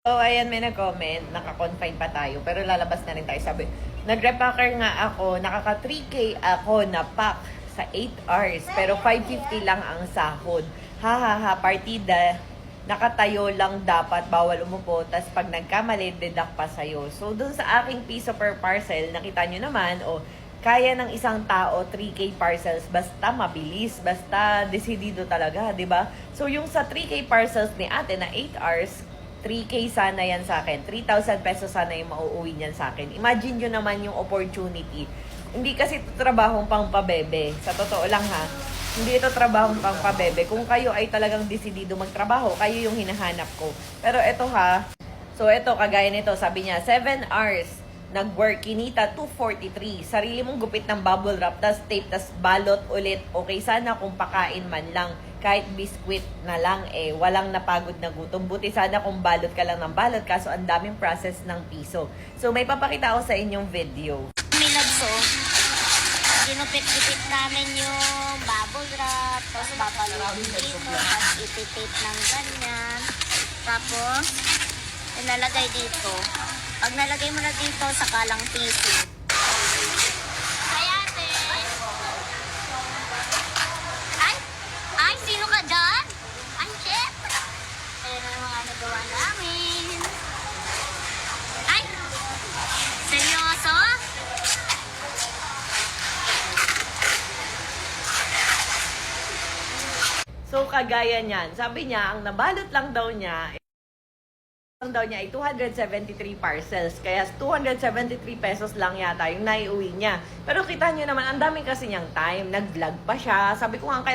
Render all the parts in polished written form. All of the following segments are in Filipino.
So, ayan, may nag-comment, naka-confine pa tayo, pero lalabas na rin tayo. Sabi, nag-repacker nga ako, nakaka 3K ako na pack sa 8 hours, pero 550 lang ang sahod. Ha ha ha, partida, nakatayo lang dapat, bawal umupo, tas pag nagkamali, deduct pa sa'yo. So, dun sa aking piso per parcel, nakita nyo naman, kaya ng isang tao 3K parcels basta mabilis, basta desidido talaga, 'di ba? So yung sa 3K parcels ni ate na 8 hours, 3K sana yan sa akin. 3,000 pesos sana yung mauuwi niyan sa akin. Imagine nyo naman yung opportunity. Hindi kasi ito trabahong pang pabebe. Sa totoo lang ha. Hindi ito trabahong pang pabebe. Kung kayo ay talagang desidido magtrabaho, kayo yung hinahanap ko. Pero ito ha. So ito, kagaya nito, sabi niya, 7 hours nag-work, kinita 243. Sarili mong gupit ng bubble wrap, tas tape, tas balot ulit. Okay, sana kung pakain man lang. Kahit biskwit na lang walang napagod na gutom. Buti sana kung balot ka lang ng balot, kaso ang daming process ng piso. So may papakita ako sa inyong video. Milagso, ginupit-gupit namin yung bubble wrap, tapos babalutin dito, tapos iti-tape ng ganyan. Tapos, ilalagay dito. Pag nalagay mo na dito, saka lang piso. Ay, ate! Ay, sino ka dyan? Ay, chef! Ayan na mga nagawa namin. Ay! Seryoso? So kagaya niyan, sabi niya, ang nabalot lang daw niya ay 273 parcels. Kaya 273 pesos lang yata yung naiuwi niya. Pero kita niyo naman, ang dami kasi niyang time. Nag-vlog pa siya. Sabi ko nga,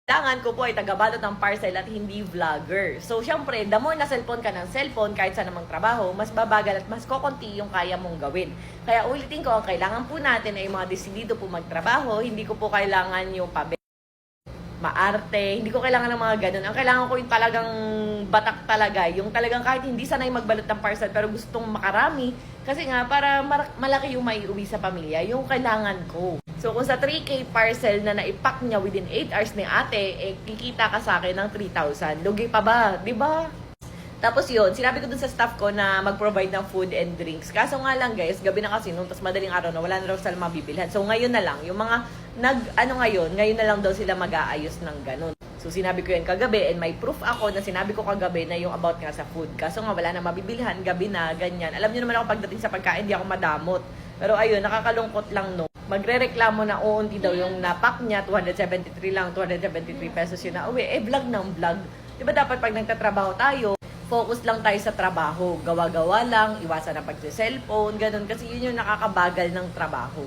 kailangan ko po ay tagabalot ng parcel at hindi vlogger. So, syempre, the more na cellphone ka ng cellphone, kahit sa namang trabaho, mas babagal at mas kokonti yung kaya mong gawin. Kaya ulitin ko, ang kailangan po natin ay mga desidido po magtrabaho. Hindi ko po kailangan yung maarte. Hindi ko kailangan ng mga ganun. Ang kailangan ko yung talagang batak talaga. Yung talagang kahit hindi sanay magbalot ng parcel pero gustong makarami. Kasi nga, para malaki yung maiuwi sa pamilya, yung kailangan ko. So, kung sa 3K parcel na naipack niya within 8 hours ni ate, kikita ka sa akin ng 3,000. Lugi pa ba? Diba? Tapos yun, sinabi ko dun sa staff ko na mag-provide ng food and drinks. Kaso nga lang guys, gabi na kasi nung, tapos madaling araw na, wala na raw sila mabibilhan. So ngayon na lang, yung mga ngayon na lang daw sila mag-aayos ng ganun. So sinabi ko yan kagabi, and may proof ako na sinabi ko kagabi na yung about nga sa food. Kaso nga wala na mabibilhan, gabi na, ganyan. Alam niyo naman ako pagdating sa pagkain, di ako madamot. Pero ayun, nakakalungkot lang no. Magrereklamo na uunti daw yung napak niya, 273 lang, 273 pesos yun na uwi. Vlog ng vlog. Diba dapat pag nagtatrabaho tayo, focus lang tayo sa trabaho. Gawa-gawa lang, iwasan na pag-cellphone, ganun. Kasi yun yung nakakabagal ng trabaho.